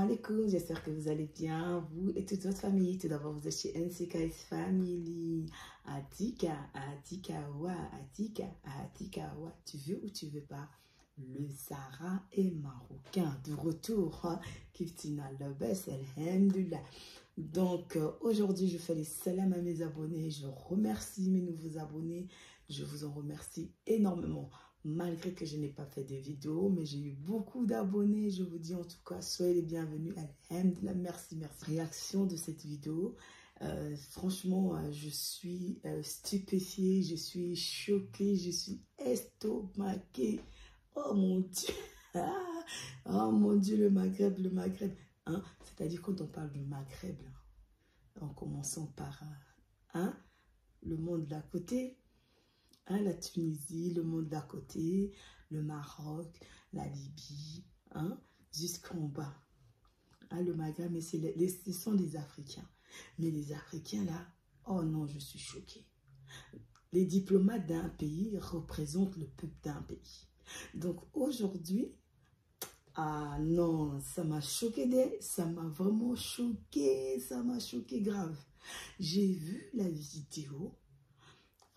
alaikum, j'espère que vous allez bien, vous et toute votre famille. Tout d'abord, vous êtes chez NCKS Family. Atika, tu veux ou tu veux pas? Le Sahara est marocain, de retour, hein? Kiftina Labès, alhamdulillah. Donc, aujourd'hui, je fais les salam à mes abonnés. Je remercie mes nouveaux abonnés. Je vous en remercie énormément. Malgré que je n'ai pas fait de vidéo, mais j'ai eu beaucoup d'abonnés. Je vous dis en tout cas, soyez les bienvenus. Alhamdulillah, merci. Réaction de cette vidéo. Franchement, je suis stupéfiée, je suis choquée, je suis estomaquée. Oh mon Dieu. Oh mon Dieu, le Maghreb. Hein? C'est-à-dire quand on parle du Maghreb, là, en commençant par le monde d'à côté, hein, la Tunisie, le monde d'à côté, le Maroc, la Libye, hein, jusqu'en bas. Hein, le Maghreb, mais ce sont les Africains. Mais les Africains, là, oh non, je suis choquée. Les diplomates d'un pays représentent le peuple d'un pays. Donc aujourd'hui, ah non, ça m'a choqué, ça m'a vraiment choqué, ça m'a choqué grave. J'ai vu la vidéo.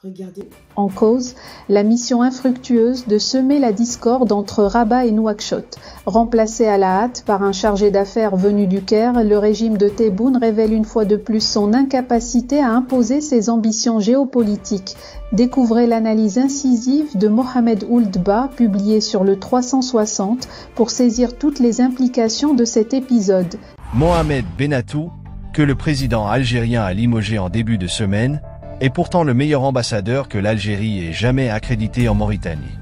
Regardez. En cause, la mission infructueuse de semer la discorde entre Rabat et Nouakchott. Remplacé à la hâte par un chargé d'affaires venu du Caire, le régime de Tebboune révèle une fois de plus son incapacité à imposer ses ambitions géopolitiques. Découvrez l'analyse incisive de Mohamed Ould Ba, publiée sur le 360, pour saisir toutes les implications de cet épisode. Mohamed Bennatou, que le président algérien a limogé en début de semaine, est pourtant le meilleur ambassadeur que l'Algérie ait jamais accrédité en Mauritanie.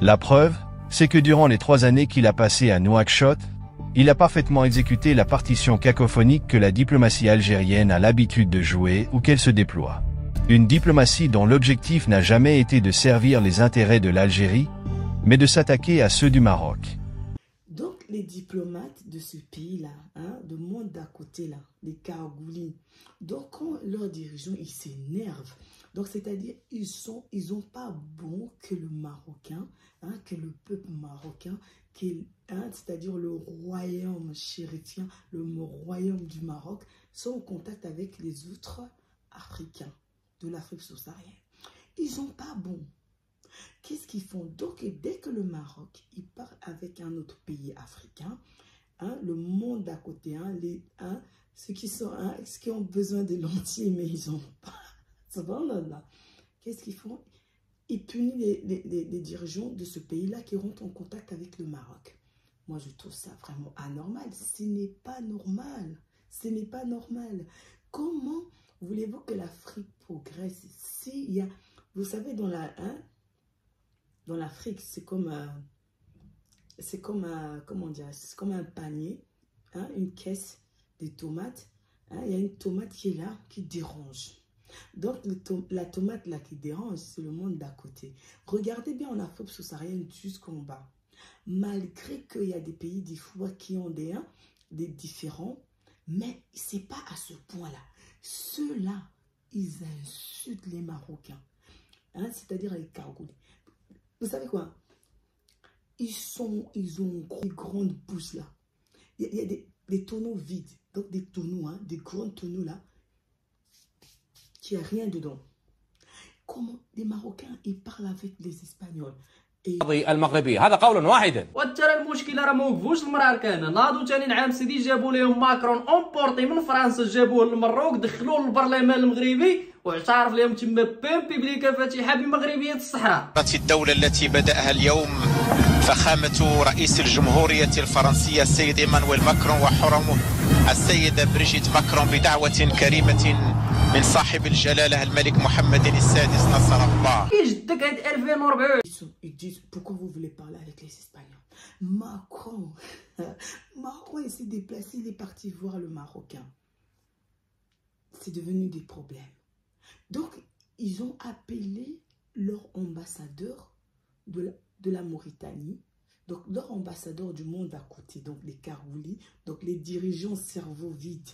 La preuve, c'est que durant les 3 années qu'il a passées à Nouakchott, il a parfaitement exécuté la partition cacophonique que la diplomatie algérienne a l'habitude de jouer ou qu'elle se déploie. Une diplomatie dont l'objectif n'a jamais été de servir les intérêts de l'Algérie, mais de s'attaquer à ceux du Maroc. Donc les diplomates de ce pays-là, hein, de monde d'à côté là, les Kagouli, donc quand leurs dirigeants ils s'énervent, donc c'est-à-dire ils ont pas bon que le Marocain, hein, que le peuple marocain, hein, c'est-à-dire le royaume chérifien, le royaume du Maroc, sont en contact avec les autres Africains de l'Afrique subsaharienne. Ils ont pas bon. Qu'est-ce qu'ils font? Donc, dès que le Maroc il part avec un autre pays africain, hein, le monde d'à côté, hein, ceux qui ont besoin de lentilles, mais ils n'ont pas. Qu'est-ce qu'ils font? Ils punissent les dirigeants de ce pays-là qui rentrent en contact avec le Maroc. Moi, je trouve ça vraiment anormal. Ce n'est pas normal. Ce n'est pas normal. Comment voulez-vous que l'Afrique progresse? S'il y a, vous savez, dans l'Afrique, c'est comme un panier, hein, une caisse de tomates. Hein, il y a une tomate qui est là, qui dérange. Donc, la tomate là qui dérange, c'est le monde d'à côté. Regardez bien en Afrique subsaharienne jusqu'en bas. Malgré qu'il y a des pays des fois qui ont des différents, mais c'est pas à ce point-là. Ceux-là, ils insultent les Marocains. Hein, c'est-à-dire les Kagouli. Vous savez quoi? Ils ont une grande bouche là. Il y a des tonneaux vides. Donc des tonneaux, hein, des grands tonneaux là, qui a rien dedans. Comment les Marocains, ils parlent avec les Espagnols? المغربي هذا قولا واحدا. وترى المشكله راه ما وقفوش المراه كان ناضوا ثاني عام سيدي جابوا لهم ماكرون امبورتي من فرنسا جابوه للمروك دخلوه للبرلمان المغربي واعترف لهم تما بين بيبليكا فاتحه بمغربيه الصحراء. الدوله التي بداها اليوم فخامه رئيس الجمهوريه الفرنسيه السيد ايمانويل ماكرون وحرمه السيده بريجيت ماكرون بدعوه كريمه من صاحب الجلاله الملك محمد السادس نصر الله. كي جدك هاد 2024. Ils disent, pourquoi vous voulez parler avec les Espagnols? Macron il s'est déplacé, il est parti voir le Marocain. C'est devenu des problèmes. Donc, ils ont appelé leur ambassadeur de la Mauritanie, donc leur ambassadeur du monde à côté, donc les Kagouli, donc les dirigeants cerveau vide.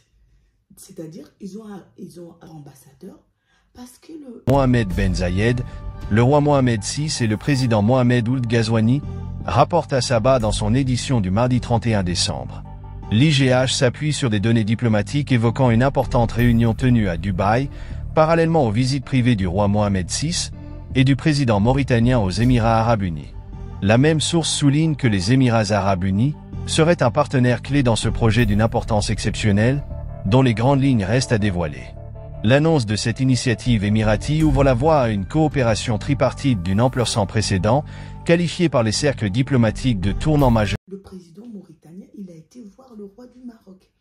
C'est-à-dire, ils ont un ambassadeur parce que le... Mohamed Ben Zayed, le roi Mohamed VI et le président Mohamed Ould Ghazouani rapportent à Sabah dans son édition du mardi 31 décembre. L'IGH s'appuie sur des données diplomatiques évoquant une importante réunion tenue à Dubaï, parallèlement aux visites privées du roi Mohamed VI et du président mauritanien aux Émirats arabes unis. La même source souligne que les Émirats arabes unis seraient un partenaire clé dans ce projet d'une importance exceptionnelle, dont les grandes lignes restent à dévoiler. L'annonce de cette initiative émiratie ouvre la voie à une coopération tripartite d'une ampleur sans précédent, qualifiée par les cercles diplomatiques de tournant majeur. Le président mauritanien, il a été voir le roi du Maroc.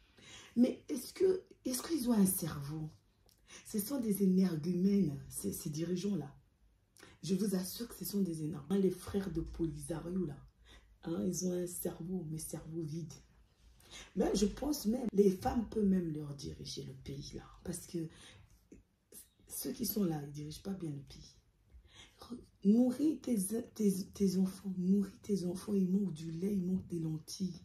Mais est-ce qu'ils ont un cerveau? Ce sont des énergumènes, ces dirigeants-là. Je vous assure que ce sont des énergumènes. Les frères de Polisario, là, hein, ils ont un cerveau, mais cerveau vide. Mais je pense même, les femmes peuvent même leur diriger le pays, là. Parce que ceux qui sont là, ils ne dirigent pas bien le pays. Nourris tes enfants, ils manquent du lait, ils manquent des lentilles.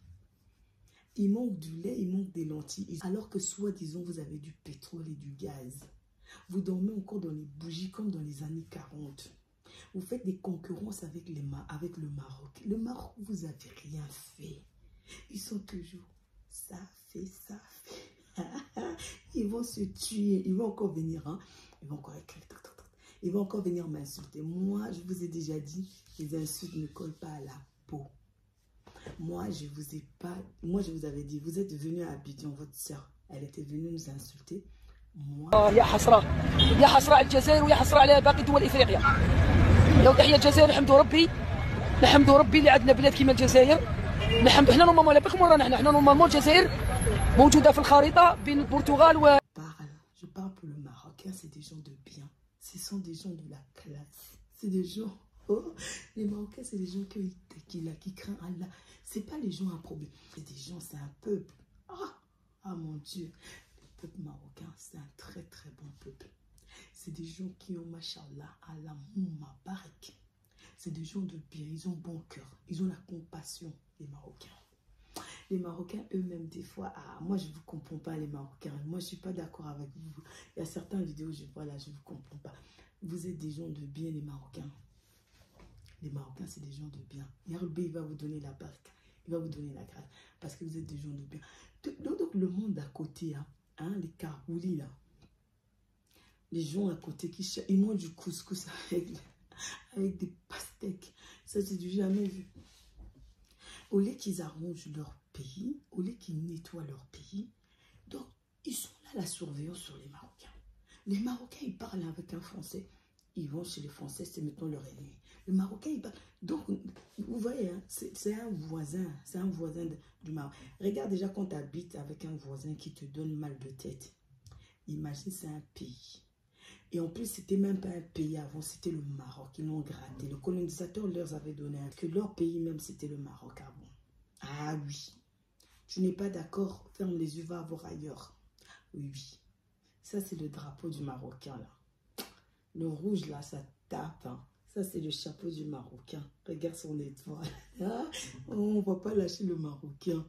Ils manquent du lait, ils manquent des lentilles. Alors que soi-disant, vous avez du pétrole et du gaz. Vous dormez encore dans les bougies comme dans les années 40. Vous faites des concurrences avec le Maroc. Le Maroc, vous n'avez rien fait. Ils sont toujours, ça fait. Ils vont se tuer, ils vont encore venir, hein. Ils vont encore écrire. Ils vont encore venir m'insulter. Moi, je vous ai déjà dit, les insultes ne collent pas à la peau. Moi, je vous avais dit, vous êtes venu à Abidjan, votre soeur, elle était venue nous insulter. Moi... يا حسرة على الجزائر ويا حسرة على باقي دول إفريقيا. لو تحية الجزائر نحمدوا ربي اللي عندنا بلاد كيما الجزائر. نحمدوا حنا نورمالمون على بالكم ورانا حنا نورمالمون الجزائر موجودة في الخريطة بين البرتغال و Je parle pour le Marocain, c'est des gens de bien. Ce sont des gens de la classe. C'est des gens... Oh, les Marocains, c'est des gens qui craignent Allah. Ce n'est pas les gens à problème. C'est des gens, c'est un peuple. Ah mon Dieu. Le peuple marocain, c'est un très très bon peuple. C'est des gens qui ont, machallah, Allah Moumabarak. C'est des gens de bien, ils ont bon cœur. Ils ont la compassion, les Marocains. Les Marocains eux-mêmes, des fois, moi je ne vous comprends pas les Marocains. Moi je ne suis pas d'accord avec vous. Il y a certaines vidéos, je vois là, je ne vous comprends pas. Vous êtes des gens de bien, les Marocains. Les Marocains, c'est des gens de bien. Yarbi, il va vous donner la barque. Il va vous donner la grâce. Parce que vous êtes des gens de bien. Donc le monde d'à côté, hein, les Karoulis, là. Les gens à côté qui cherchent, ils mangent du couscous avec des pastèques. Ça, c'est du jamais vu. Au lieu qu'ils arrangent leur pays, au lieu qu'ils nettoient leur pays, donc ils sont là, la surveillance sur les Marocains. Les Marocains, ils parlent avec un Français. Ils vont chez les Français, c'est maintenant leur ennemi. Le Marocain, il parle. Donc, vous voyez, hein, c'est un voisin. C'est un voisin du Maroc. Regarde déjà quand tu habites avec un voisin qui te donne mal de tête. Imagine, c'est un pays. Et en plus, c'était même pas un pays avant, c'était le Maroc. Ils l'ont gratté. Le colonisateur leur avait donné que leur pays même, c'était le Maroc avant. Ah oui. Tu n'es pas d'accord, ferme les yeux, va voir ailleurs. Oui. Ça, c'est le drapeau du Marocain, là. Le rouge, là, ça tape. Hein. Ça, c'est le chapeau du Marocain. Regarde son étoile. Hein? On ne va pas lâcher le Marocain.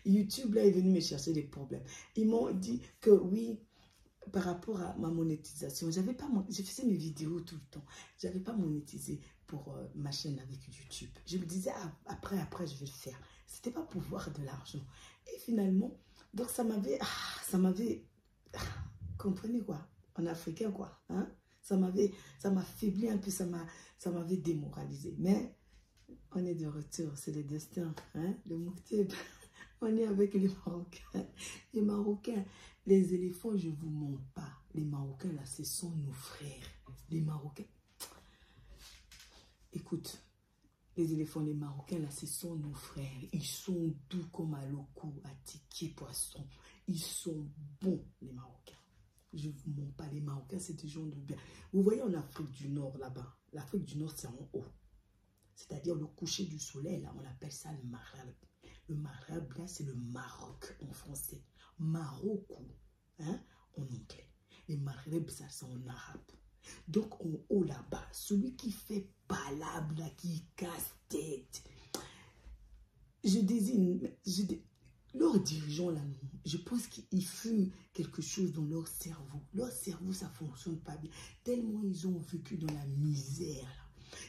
YouTube, là, est venu me chercher des problèmes. Ils m'ont dit que oui, par rapport à ma monétisation, je faisais mes vidéos tout le temps. Je n'avais pas monétisé pour ma chaîne avec YouTube. Je me disais, après, je vais le faire. Ce n'était pas pour voir de l'argent. Et finalement, donc ça m'avait, comprenez quoi, en africain quoi, hein? Ça m'a faibli un peu, ça m'avait démoralisé. Mais on est de retour, c'est le destin, hein? Le Moukhteb. On est avec les Marocains. Les Marocains, les éléphants, je ne vous mens pas. Les Marocains, là, ce sont nos frères. Les Marocains. Écoute, les éléphants, les Marocains, là, ce sont nos frères. Ils sont doux comme à l'oku, à tiquet, poisson. Ils sont bons, les Marocains. Je ne vous mens pas, les Marocains, c'est des gens de bien. Vous voyez en Afrique du Nord, là-bas. L'Afrique du Nord, c'est en haut. C'est-à-dire le coucher du soleil, là, on appelle ça le Maghreb. Le Maghreb, là, c'est le Maroc en français. Marocco, hein, en anglais. Les Maghreb, ça, c'est en arabe. Donc, en haut, là-bas, celui qui fait palabre, là, qui casse-tête, leurs dirigeants, là, je pense qu'ils fument quelque chose dans leur cerveau. Leur cerveau, ça ne fonctionne pas bien. Tellement ils ont vécu dans la misère, là.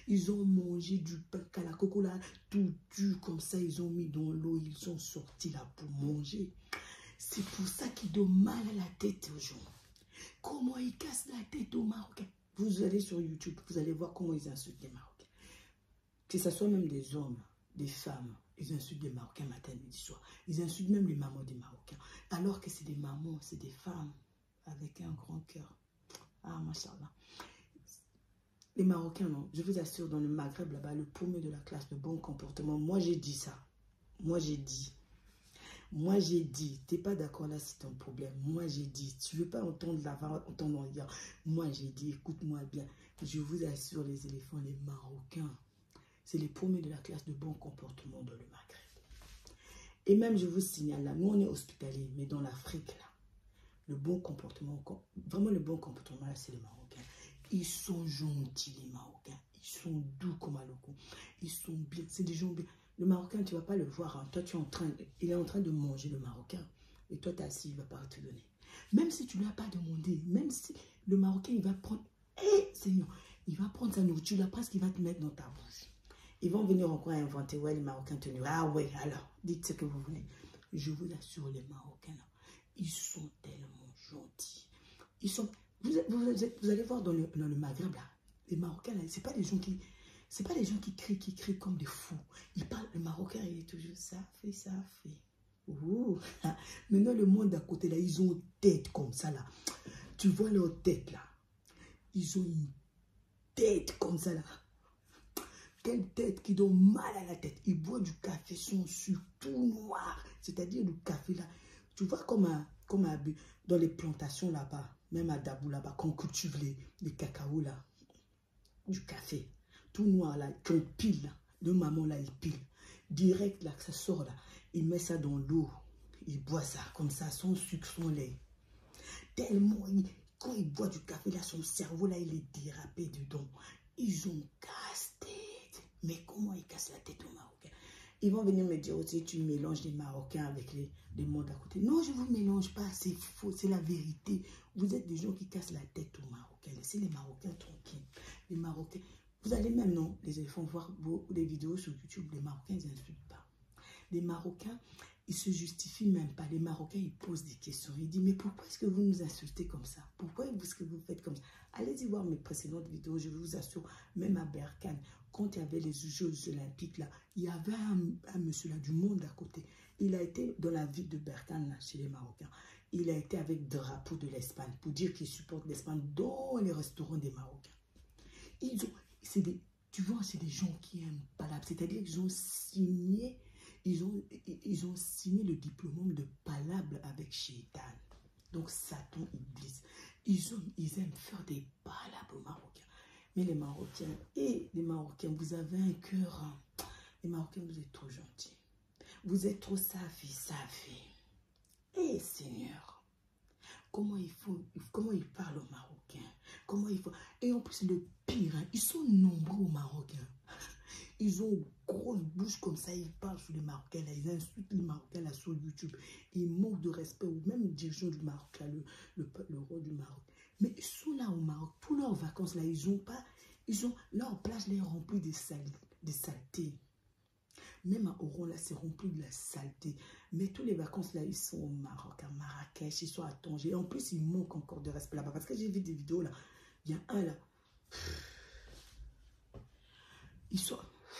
Ils ont mangé du pain kalakoko là, tout dur comme ça. Ils ont mis dans l'eau. Ils sont sortis là pour manger. C'est pour ça qu'ils donnent mal à la tête aux gens. Comment ils cassent la tête aux Marocains? Vous allez sur YouTube, vous allez voir comment ils insultent les Marocains. Que ce soit même des hommes, des femmes, ils insultent des Marocains matin, midi, soir. Ils insultent même les mamans des Marocains. Alors que c'est des mamans, c'est des femmes avec un grand cœur. Ah, machallah. Les Marocains, non, je vous assure, dans le Maghreb, là-bas, le premier de la classe, le bon comportement, moi j'ai dit ça. Moi j'ai dit. Moi j'ai dit. T'es pas d'accord là, c'est ton problème. Moi j'ai dit. Tu veux pas entendre là-bas, entendre ailleurs. Moi j'ai dit, écoute-moi bien. Je vous assure, les éléphants, les Marocains, c'est les premiers de la classe de bon comportement dans le Maghreb. Et même, je vous signale, là, nous on est hospitaliers, mais dans l'Afrique, là, le bon comportement, vraiment le bon comportement, là, c'est les Marocains. Ils sont gentils, les Marocains. Ils sont doux comme un loco. Ils sont bien, c'est des gens bien. Le Marocain, tu ne vas pas le voir. Hein. Toi, il est en train de manger le Marocain. Et toi, tu es assis, il ne va pas te donner. Même si tu ne lui as pas demandé, même si le Marocain, il va prendre, Seigneur, il va prendre sa nourriture, là, presque il va te mettre dans ta bouche. Ils vont venir encore inventer, ouais, les Marocains te disent, ah ouais, alors, dites ce que vous voulez. Je vous assure, les Marocains, là, ils sont tellement gentils. Ils sont, vous allez voir dans le Maghreb, là, les Marocains, là, c'est pas des gens qui crient comme des fous. Ils parlent, le Marocain, il est toujours, ça fait. Ouh. Maintenant, le monde d'à côté, là, ils ont une tête comme ça, là. Tu vois leur tête, là. Ils ont une tête comme ça, là. Quelle tête qui donne mal à la tête. Ils boivent du café, son sucre tout noir. C'est-à-dire le café, là. Tu vois comme dans les plantations, là-bas, même à Dabou, là-bas, qu'on cultive les cacao, là. Du café. Tout noir, là, qu'on pile, là. Le maman, là, il pile. Direct, là, que ça sort, là. Il met ça dans l'eau. Il boit ça, comme ça, son sucre, son lait. Tellement, quand il boit du café, là, son cerveau, là, il est dérapé dedans. Ils ont casse-tête. Mais comment ils cassent la tête aux Marocains? Ils vont venir me dire aussi, tu mélanges les Marocains avec les mondes à côté. Non, je ne vous mélange pas, c'est faux, c'est la vérité. Vous êtes des gens qui cassent la tête aux Marocains. Laissez les Marocains tranquilles. Les Marocains, vous allez même, non, les éléphants, voir les vidéos sur YouTube, les Marocains, ils n'insultent pas. Les Marocains, ils ne se justifient même pas. Les Marocains, ils posent des questions. Ils disent, mais pourquoi est-ce que vous nous insultez comme ça? Pourquoi est-ce que vous faites comme ça? Allez-y voir mes précédentes vidéos, je vous assure, même à Berkane, quand il y avait les Jeux Olympiques, là, il y avait un monsieur là, du monde à côté. Il a été dans la ville de Berkane, là, chez les Marocains. Il a été avec le drapeau de l'Espagne pour dire qu'il supporte l'Espagne dans les restaurants des Marocains. Tu vois, c'est des gens qui aiment palabre. C'est-à-dire qu'ils ont signé, ils ont signé le diplôme de palabre avec Shaitan. Donc, Satan, Iblis. Ils aiment faire des palabres aux Marocains. Mais les Marocains, vous avez un cœur. Hein. Les Marocains, vous êtes trop gentils. Vous êtes trop safi. Seigneur, comment ils parlent aux Marocains? Et en plus, le pire, hein, ils sont nombreux aux Marocains. Ils ont une grosse bouche comme ça, ils parlent sur les Marocains, là, ils insultent les Marocains là, sur YouTube. Ils manquent de respect, ou même le dirigeant du Maroc, là, le roi du Maroc. Mais ils sont là au Maroc, tous leurs vacances là, leur plage là est remplie de saletés. Même à Oran là, c'est rempli de la saleté. Mais tous les vacances là, ils sont au Maroc, à Marrakech, ils sont à Tanger. Et en plus, ils manquent encore de respect là-bas. Parce que j'ai vu des vidéos là, il y a un là. Ils sont...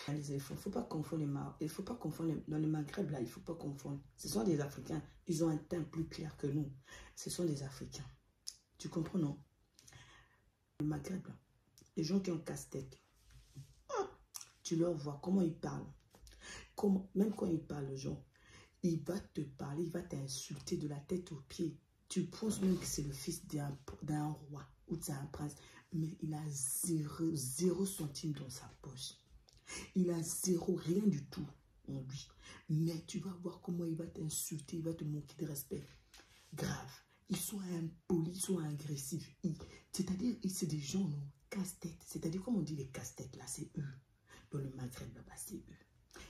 Les éléphants, il ne faut pas confondre les Marocains. Il ne faut pas confondre dans le Maghreb là, il ne faut pas confondre. Ce sont des Africains. Ils ont un teint plus clair que nous. Ce sont des Africains. Tu comprends, non? Le Maghreb là, les gens qui ont casse-tête, tu leur vois comment ils parlent. Même quand ils parlent aux gens, il va te parler, il va t'insulter de la tête aux pieds. Tu penses même que c'est le fils d'un roi ou d'un prince, mais il a zéro centime dans sa poche. Il a rien du tout en lui. Mais tu vas voir comment il va t'insulter, il va te manquer de respect. Grave. Ils sont impolis, ils sont agressifs. C'est-à-dire, c'est des gens, non, casse-tête. C'est-à-dire, comme on dit les casse-têtes, là, c'est eux. Dans le Maghreb, là-bas, c'est eux.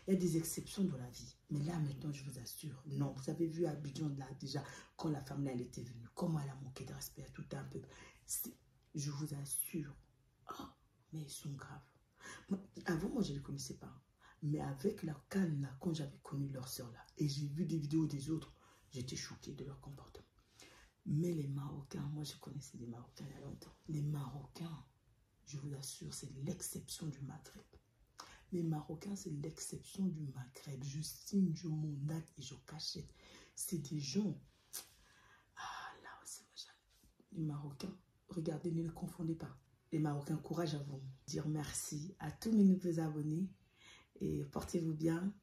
Il y a des exceptions dans la vie. Mais là, maintenant, je vous assure, non. Vous avez vu à Abidjan, là, déjà, quand la femme, là, elle était venue, comment elle a manqué de respect à tout un peu. Je vous assure. Oh, mais ils sont graves. Avant, moi, je ne les connaissais pas. Mais avec la canne, là, quand j'avais connu leur soeur, là, et j'ai vu des vidéos des autres, j'étais choquée de leur comportement. Mais les Marocains, moi, je connaissais des Marocains il y a longtemps. Les Marocains, je vous assure, c'est l'exception du Maghreb. Les Marocains, c'est l'exception du Maghreb. Je signe, je mondate et je cachette. C'est des gens... Ah, là, c'est vrai. Les Marocains, regardez, ne les confondez pas. Les Marocains, courage à vous. Dire merci à tous mes nouveaux abonnés et portez-vous bien.